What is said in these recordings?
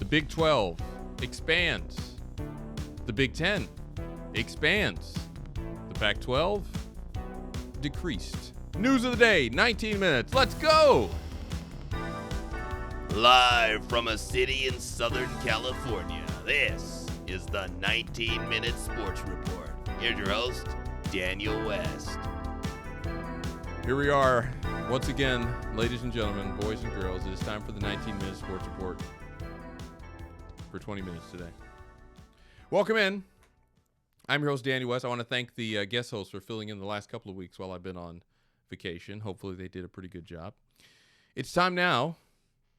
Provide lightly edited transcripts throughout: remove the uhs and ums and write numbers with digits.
Big 12 expands. The Big 10 expands. The Pac-12 decreased. News of the day, 19 minutes. Let's go! Live from a city in Southern California, this is the 19-Minute Sports Report. Here's your host, Daniel West. Here we are, once again, ladies and gentlemen, boys and girls. It is time for the 19-Minute Sports Report for 20 minutes today. Welcome in. I'm your host, Daniel West. I want to thank the guest hosts for filling in the last couple of weeks while I've been on vacation. Hopefully they did a pretty good job. It's time now.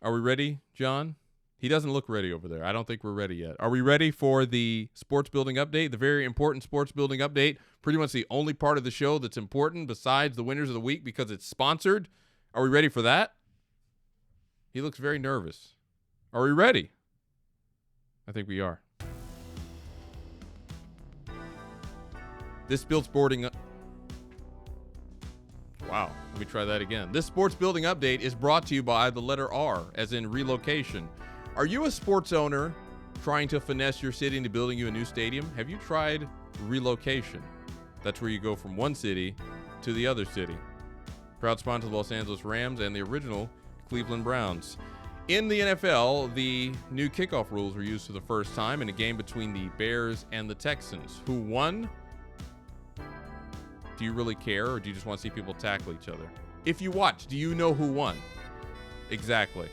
Are we ready, John? He doesn't look ready over there. I don't think we're ready yet. Are we ready for the sports building update, the very important sports building update? Pretty much the only part of the show that's important besides the winners of the week because it's sponsored. Are we ready for that? He looks very nervous. Are we ready? I think we are. This sports boarding... Wow, let me try that again. This sports building update is brought to you by the letter R, as in relocation. Are you a sports owner trying to finesse your city into building you a new stadium? Have you tried relocation? That's where you go from one city to the other city. Proud sponsor of the Los Angeles Rams and the original Cleveland Browns. In the NFL, the new kickoff rules were used for the first time in a game between the Bears and the Texans. Who won? Do you really care, or do you just want to see people tackle each other? If you watch, do you know who won? Exactly.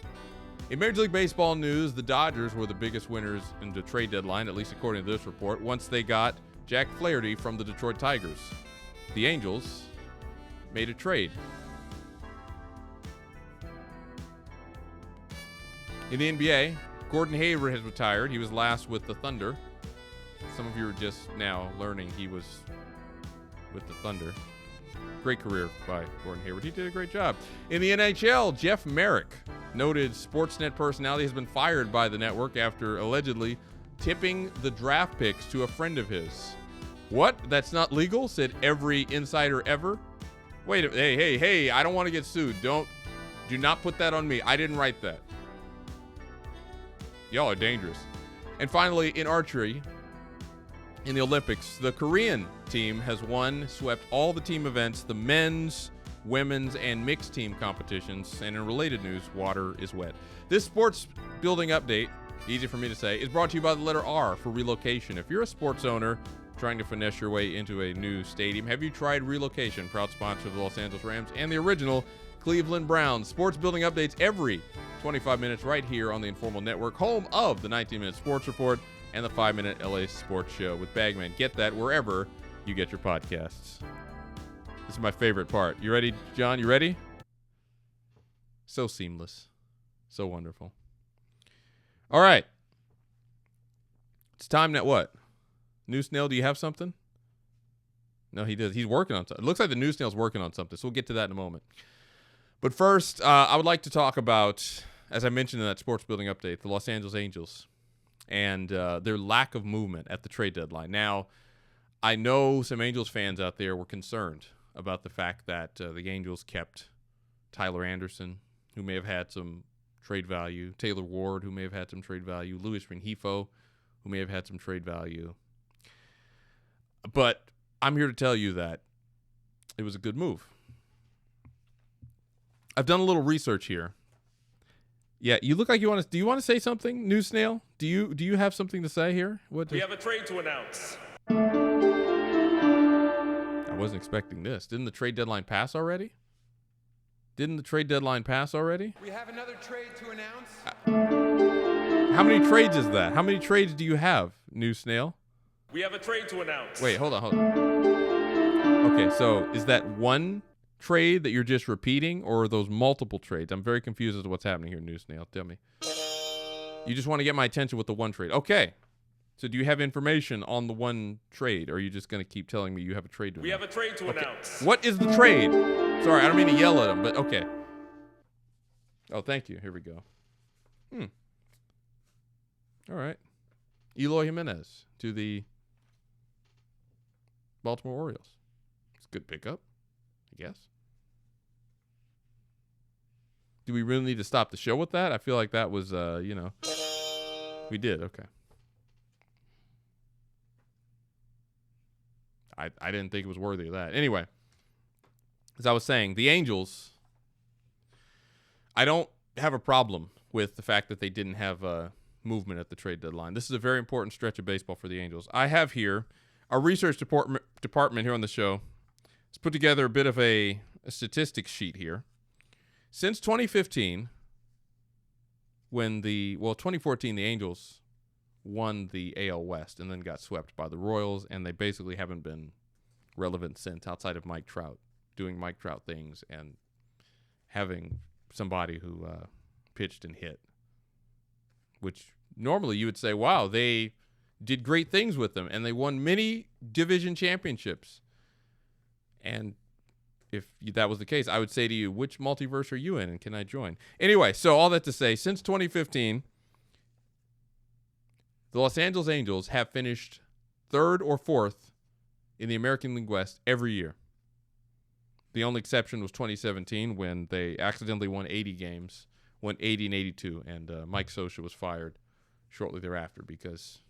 In Major League Baseball news, the Dodgers were the biggest winners in the trade deadline, at least according to this report, once they got Jack Flaherty from the Detroit Tigers. The Angels made a trade. In the NBA, Gordon Hayward has retired. He was last with the Thunder. Some of you are just now learning he was with the Thunder. Great career by Gordon Hayward. He did a great job. In the NHL, Jeff Merrick, noted Sportsnet personality, has been fired by the network after allegedly tipping the draft picks to a friend of his. What? That's not legal? Said every insider ever. Wait, hey, I don't want to get sued. Do not put that on me. I didn't write that. Y'all are dangerous. And finally, in archery, in the Olympics, the Korean team has swept all the team events, the men's, women's, and mixed team competitions. And in related news, water is wet. This sports building update, easy for me to say, is brought to you by the letter R for relocation. If you're a sports owner trying to finesse your way into a new stadium, have you tried relocation? Proud sponsor of the Los Angeles Rams and the original Cleveland Browns. Sports building updates every 25 minutes right here on the Informal Network, home of the 19-Minute Sports Report and the 5-Minute LA Sports Show with Bagman. Get that wherever you get your podcasts. This is my favorite part. You ready, John? You ready? So seamless. So wonderful. All right. It's time now. What? New Snail, do you have something? No, he does. He's working on something. It looks like the New Snail's working on something, so we'll get to that in a moment. But first, I would like to talk about, as I mentioned in that sports building update, the Los Angeles Angels and their lack of movement at the trade deadline. Now, I know some Angels fans out there were concerned about the fact that the Angels kept Tyler Anderson, who may have had some trade value, Taylor Ward, who may have had some trade value, Luis Rengifo, who may have had some trade value. But I'm here to tell you that it was a good move. I've done a little research here. Yeah, you look like you want to. Do you want to say something, New Snail? Do you have something to say here? We have a trade to announce. I wasn't expecting this. Didn't the trade deadline pass already? We have another trade to announce. How many trades is that? How many trades do you have, New Snail? We have a trade to announce. Wait, hold on. Okay, so is that one trade that you're just repeating, or are those multiple trades? I'm very confused as to what's happening here, New Snail. Tell me. You just want to get my attention with the one trade. Okay. So do you have information on the one trade, or are you just going to keep telling me you have a trade to announce? We have a trade to announce. What is the trade? Sorry, I don't mean to yell at him, but okay. Oh, thank you. Here we go. All right. Eloy Jimenez to the Baltimore Orioles. It's a good pickup, I guess. Do we really need to stop the show with that? I feel like that was, We did. Okay. I didn't think it was worthy of that. Anyway, as I was saying, the Angels, I don't have a problem with the fact that they didn't have movement at the trade deadline. This is a very important stretch of baseball for the Angels. I have here our research department here on the show has put together a bit of a statistics sheet here. Since 2015, when 2014, the Angels won the AL West and then got swept by the Royals, and they basically haven't been relevant since, outside of Mike Trout doing Mike Trout things and having somebody who pitched and hit, which normally you would say, wow, they did great things with them, and they won many division championships. And if that was the case, I would say to you, which multiverse are you in, and can I join? Anyway, so all that to say, since 2015, the Los Angeles Angels have finished third or fourth in the American League West every year. The only exception was 2017 when they accidentally won 80 games, went 80 and 82, and Mike Scioscia was fired shortly thereafter because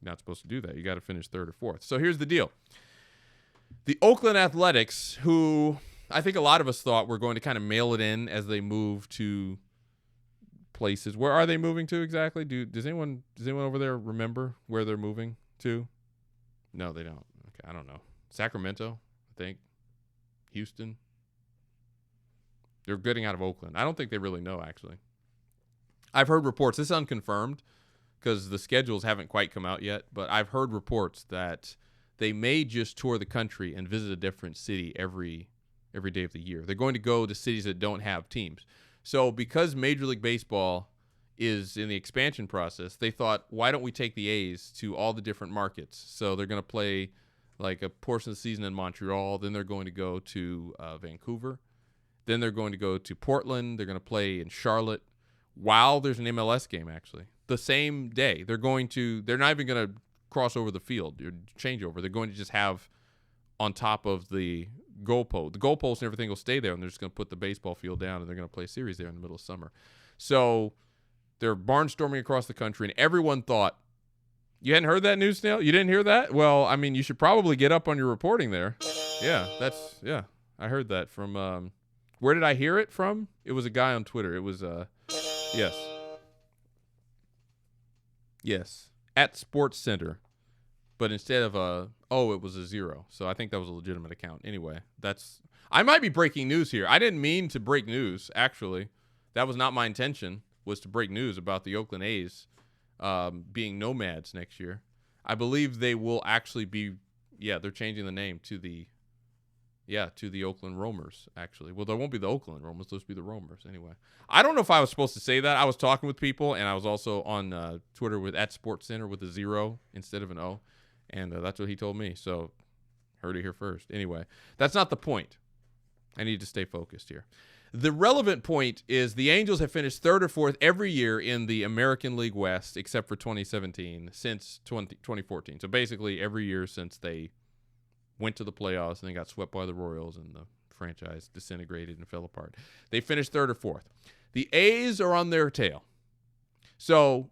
you're not supposed to do that. You got to finish third or fourth. So here's the deal. The Oakland Athletics, who I think a lot of us thought were going to kind of mail it in as they move to places. Where are they moving to exactly? Does anyone over there remember where they're moving to? No, they don't. Okay, I don't know. Sacramento, I think. Houston. They're getting out of Oakland. I don't think they really know, actually. I've heard reports. This is unconfirmed because the schedules haven't quite come out yet, but I've heard reports that they may just tour the country and visit a different city every day of the year. They're going to go to cities that don't have teams. So because Major League Baseball is in the expansion process, they thought, why don't we take the A's to all the different markets? So they're going to play like a portion of the season in Montreal. Then they're going to go to Vancouver. Then they're going to go to Portland. They're going to play in Charlotte while there's an MLS game, actually. The same day. They're not even going to cross over the field or change over. They're going to just have on top of the goalpost. The goalpost and everything will stay there, and they're just going to put the baseball field down, and they're going to play a series there in the middle of summer. So they're barnstorming across the country, and everyone thought, you hadn't heard that news, Snail? You didn't hear that? Well, I mean, you should probably get up on your reporting there. Yeah, I heard that from, where did I hear it from? It was a guy on Twitter. It was, yes, at Sports Center. But instead of it was a 0. So I think that was a legitimate account. Anyway, I might be breaking news here. I didn't mean to break news, actually. That was not my intention, was to break news about the Oakland A's being nomads next year. I believe they will actually be, they're changing the name to the Oakland Roamers, actually. Well, there won't be the Oakland Roamers. Those will be the Roamers. Anyway, I don't know if I was supposed to say that. I was talking with people, and I was also on Twitter with at Sports Center with a 0 instead of an O. And that's what he told me. So heard it here first. Anyway, that's not the point. I need to stay focused here. The relevant point is the Angels have finished third or fourth every year in the American League West, except for 2017, since 2014. So basically every year since they went to the playoffs and then got swept by the Royals and the franchise disintegrated and fell apart. They finished third or fourth. The A's are on their tail. So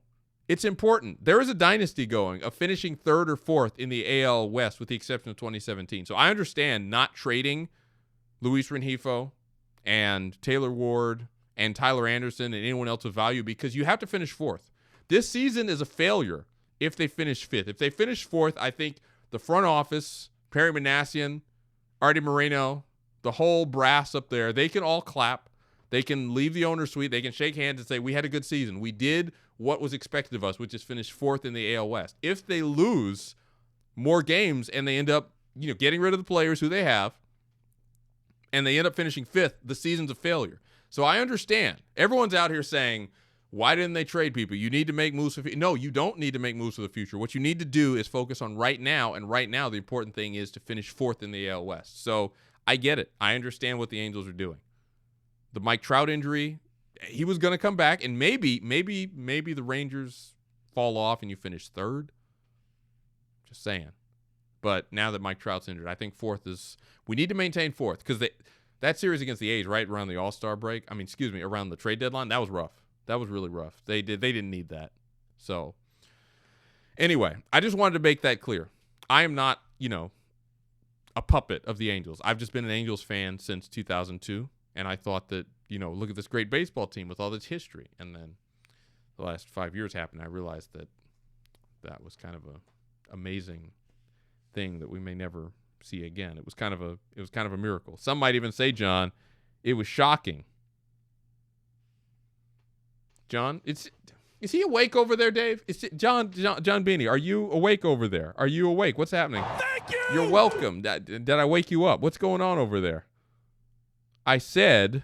it's important. There is a dynasty going of finishing third or fourth in the AL West with the exception of 2017. So I understand not trading Luis Rengifo and Taylor Ward and Tyler Anderson and anyone else of value because you have to finish fourth. This season is a failure if they finish fifth. If they finish fourth, I think the front office, Perry Manassian, Artie Moreno, the whole brass up there, they can all clap. They can leave the owner's suite. They can shake hands and say, we had a good season. We did what was expected of us, which is finish fourth in the AL West. If they lose more games and they end up, getting rid of the players who they have, and they end up finishing fifth, the season's a failure. So I understand. Everyone's out here saying, why didn't they trade people? You need to make moves for the future. No, you don't need to make moves for the future. What you need to do is focus on right now, and right now the important thing is to finish fourth in the AL West. So I get it. I understand what the Angels are doing. The Mike Trout injury, he was going to come back, and maybe the Rangers fall off and you finish third. Just saying. But now that Mike Trout's injured, I think fourth is – we need to maintain fourth because that series against the A's right around the All-Star break – around the trade deadline, that was rough. That was really rough. They didn't need that. So anyway, I just wanted to make that clear. I am not, a puppet of the Angels. I've just been an Angels fan since 2002, and I thought that, look at this great baseball team with all this history. And then the last 5 years happened. I realized that was kind of a amazing thing that we may never see again. It was kind of a miracle. Some might even say, John, it was shocking. John, is he awake over there, Dave? John Beanie, are you awake over there? Are you awake? What's happening? Thank you! You're welcome. Did I wake you up? What's going on over there? I said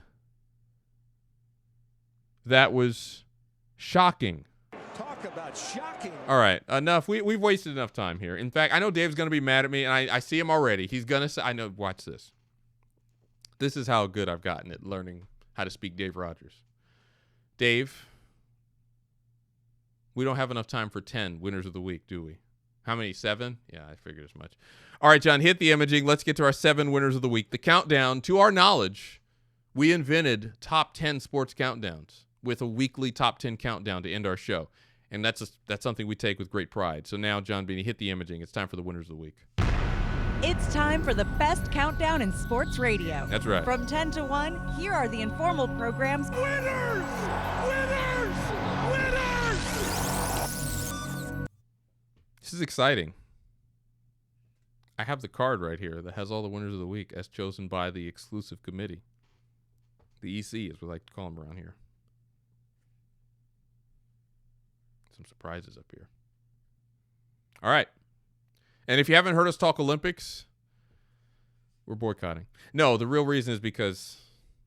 that was shocking. Talk about shocking. All right, enough. We've wasted enough time here. In fact, I know Dave's going to be mad at me, and I see him already. He's going to say, I know, watch this. This is how good I've gotten at learning how to speak Dave Rogers. Dave, we don't have enough time for 10 winners of the week, do we? How many? 7? Yeah, I figured as much. All right, John, hit the imaging. Let's get to our 7 winners of the week. The countdown, to our knowledge, we invented top 10 sports countdowns with a weekly top 10 countdown to end our show. And that's something we take with great pride. So now, John Beanie, hit the imaging. It's time for the winners of the week. It's time for the best countdown in sports radio. That's right. From 10 to 1, here are the informal programs. Winners! Winners! Winners! This is exciting. I have the card right here that has all the winners of the week as chosen by the exclusive committee. The EC, as we like to call them around here. Some surprises up here. All right. And if you haven't heard us talk Olympics, we're boycotting. No, the real reason is because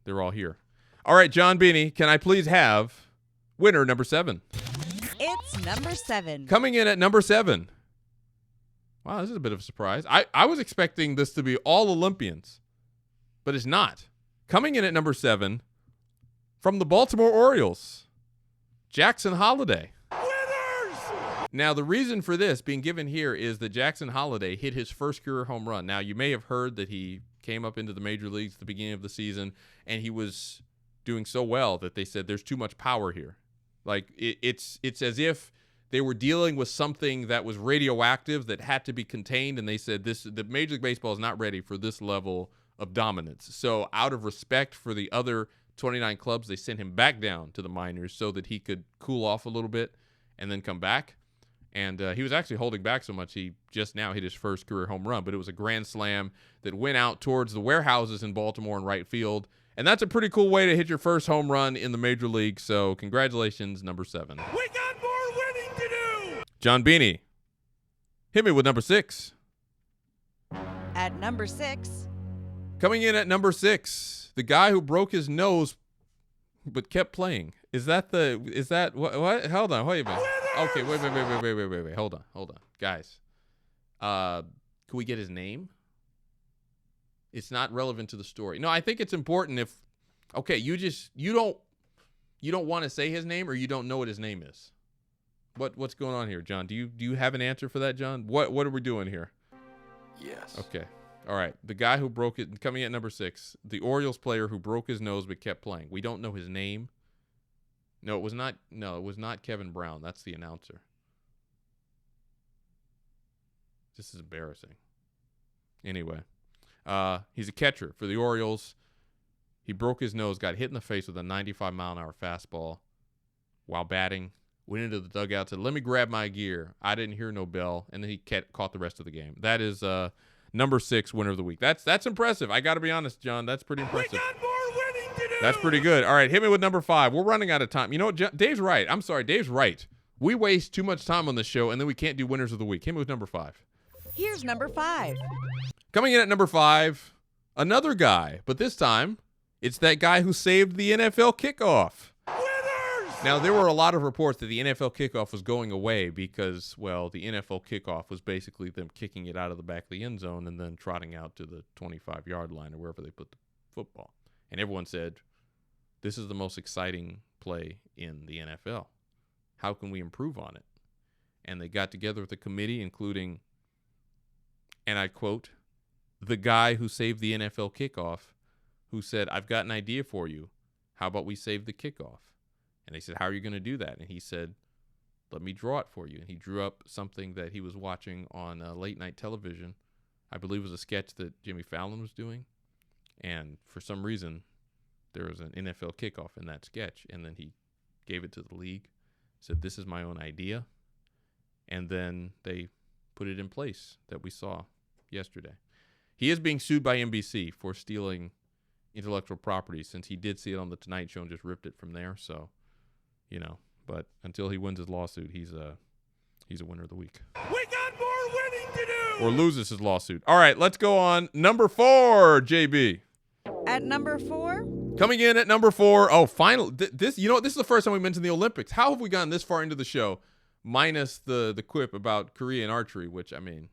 they're all here. All right, John Beanie, can I please have winner number 7? It's number 7. Coming in at number 7. Wow, this is a bit of a surprise. I was expecting this to be all Olympians, but it's not. Coming in at number 7, from the Baltimore Orioles, Jackson Holliday. Now, the reason for this being given here is that Jackson Holliday hit his first career home run. Now, you may have heard that he came up into the major leagues at the beginning of the season, and he was doing so well that they said there's too much power here. Like, it's as if they were dealing with something that was radioactive that had to be contained, and they said the Major League Baseball is not ready for this level of dominance. So, out of respect for the other 29 clubs, they sent him back down to the minors so that he could cool off a little bit and then come back. And he was actually holding back so much he just now hit his first career home run. But it was a grand slam that went out towards the warehouses in Baltimore in right field. And that's a pretty cool way to hit your first home run in the major league. So congratulations, number 7. We got more winning to do! John Beanie, hit me with number 6. At number 6. Coming in at number 6, the guy who broke his nose but kept playing. Is that what? Hold on, wait a minute. Okay, wait. Hold on. Guys, can we get his name? It's not relevant to the story. No, I think it's important if, okay, you don't want to say his name, or you don't know what his name is. What's going on here, John? Do you have an answer for that, John? What are we doing here? Yes. Okay. All right. The guy who broke it, coming in at number 6, the Orioles player who broke his nose but kept playing. We don't know his name. No, it was not Kevin Brown. That's the announcer. This is embarrassing. Anyway, he's a catcher for the Orioles. He broke his nose, got hit in the face with a 95-mile-an-hour fastball while batting. Went into the dugout, said, "Let me grab my gear." I didn't hear no bell, and then he caught the rest of the game. That is number 6 winner of the week. That's impressive. I got to be honest, John. That's pretty impressive. We got more winning to do! That's pretty good. All right, hit me with number 5. We're running out of time. You know what? Dave's right. I'm sorry. Dave's right. We waste too much time on this show, and then we can't do winners of the week. Hit me with number 5. Here's number 5. Coming in at number 5, another guy, but this time it's that guy who saved the NFL kickoff. Now, there were a lot of reports that the NFL kickoff was going away because, well, the NFL kickoff was basically them kicking it out of the back of the end zone and then trotting out to the 25-yard line or wherever they put the football. And everyone said, this is the most exciting play in the NFL. How can we improve on it? And they got together with a committee, including, and I quote, the guy who saved the NFL kickoff, who said, "I've got an idea for you. How about we save the kickoff?" And they said, "How are you going to do that?" And he said, let me draw it for you. And he drew up something that he was watching on late night television. I believe it was a sketch that Jimmy Fallon was doing. And for some reason, there was an NFL kickoff in that sketch. And then he gave it to the league, said, this is my own idea. And then they put it in place that we saw yesterday. He is being sued by NBC for stealing intellectual property, since he did see it on the Tonight Show and just ripped it from there. So, but until he wins his lawsuit, he's a winner of the week. We got more winning to do. Or loses his lawsuit. All right, let's go on. Number 4, JB. At number 4, Coming in at number 4. Oh, final. This is the first time we mentioned the Olympics. How have we gotten this far into the show? Minus the quip about Korean archery, which, I mean,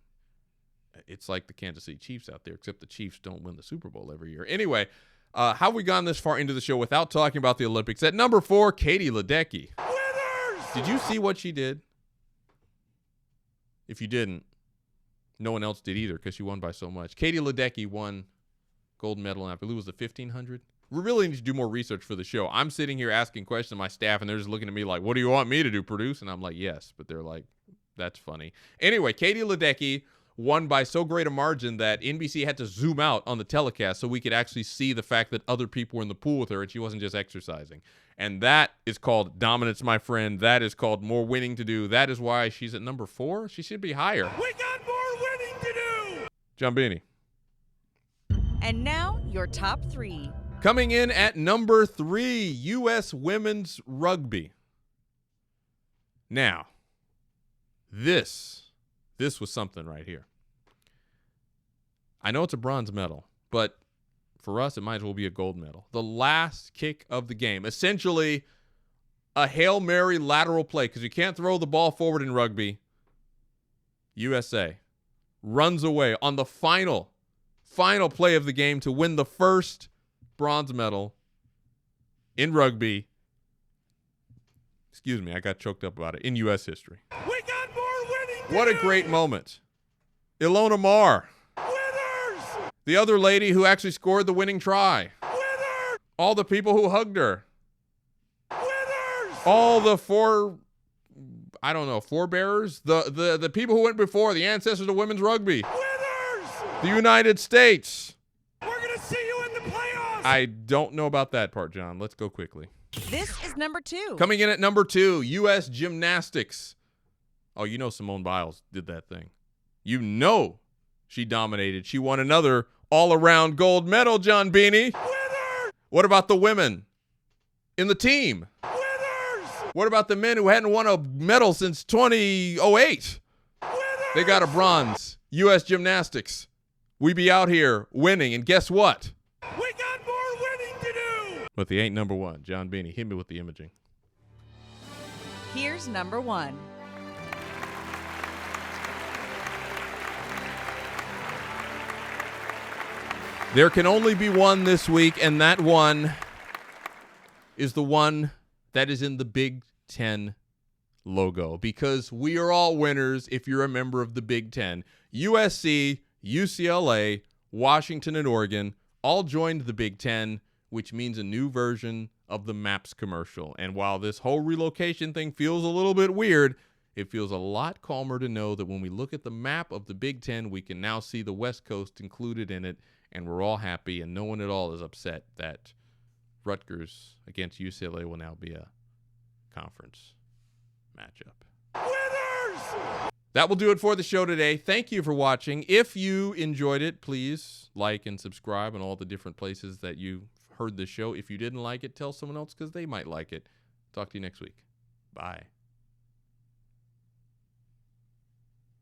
it's like the Kansas City Chiefs out there, except the Chiefs don't win the Super Bowl every year. Anyway, how have we gone this far into the show without talking about the Olympics? At number 4, Katie Ledecky. Winners. Did you see what she did? If you didn't, no one else did either, because she won by so much. Katie Ledecky won gold medal, and I believe it was the 1500. We really need to do more research for the show. I'm sitting here asking questions to my staff, and they're just looking at me like, what do you want me to do, produce? And I'm like, yes. But they're like, that's funny. Anyway, Katie Ledecky won by so great a margin that NBC had to zoom out on the telecast so we could actually see the fact that other people were in the pool with her and she wasn't just exercising. And that is called dominance, my friend. That is called more winning to do. That is why she's at number 4. She should be higher. We got more winning to do. John Beanie. and now your top 3. Coming in at number 3, U.S. Women's Rugby. Now, this was something right here. I know it's a bronze medal, but for us, it might as well be a gold medal. The last kick of the game, essentially a Hail Mary lateral play, because you can't throw the ball forward in rugby. USA runs away on the final play of the game to win the first bronze medal in rugby. Excuse me, I got choked up about it. In U.S. history. We got more winning to What a do. great moment. Ilona Marr, Winners! the other lady who actually scored the winning try. Winners! All the people who hugged her. Winners! All the forebearers. The people who went before, the ancestors of women's rugby. Winners! The United States. We're going to see you in the playoffs! I don't know about that part, John. Let's go quickly. This is number 2. Coming in at number 2, U.S. Gymnastics. Oh, you know Simone Biles did that thing. You know she dominated. She won another all-around gold medal, John Beanie. Winners! What about the women in the team? Winners! What about the men who hadn't won a medal since 2008? Winners! They got a bronze. U.S. Gymnastics. We be out here winning, and guess what? We got more winning to do! But they ain't number 1. John Beanie, hit me with the imaging. Here's number 1. There can only be one this week, and that one is the one that is in the Big Ten logo, because we are all winners if you're a member of the Big Ten. USC, UCLA, Washington, and Oregon all joined the Big Ten, which means a new version of the Maps commercial. And while this whole relocation thing feels a little bit weird, it feels a lot calmer to know that when we look at the map of the Big Ten, we can now see the West Coast included in it, and we're all happy, and no one at all is upset that Rutgers against UCLA will now be a conference matchup. Winners! That will do it for the show today. Thank you for watching. If you enjoyed it, please like and subscribe on all the different places that you heard the show. If you didn't like it, tell someone else because they might like it. Talk to you next week. Bye.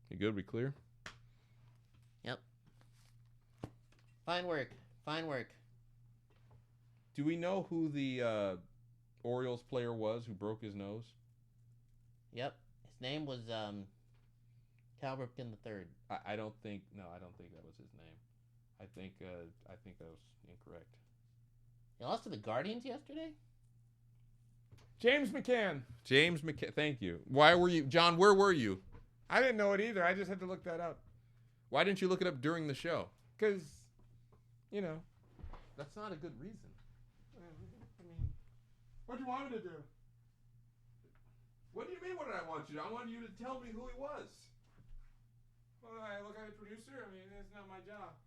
You good? We clear? Yep. Fine work. Fine work. Do we know who the Orioles player was who broke his nose? Yep. His name was Cal Ripken III. I don't think that was his name. I think that was incorrect. He lost to the Guardians yesterday? James McCann. Thank you. Why were you, John? Where were you? I didn't know it either. I just had to look that up. Why didn't you look it up during the show? Because, you know, That's not a good reason. I mean, what do you want me to do? What do you mean, what did I want you to? I wanted you to tell me who he was. Well, I look at the producer. I mean, it's not my job.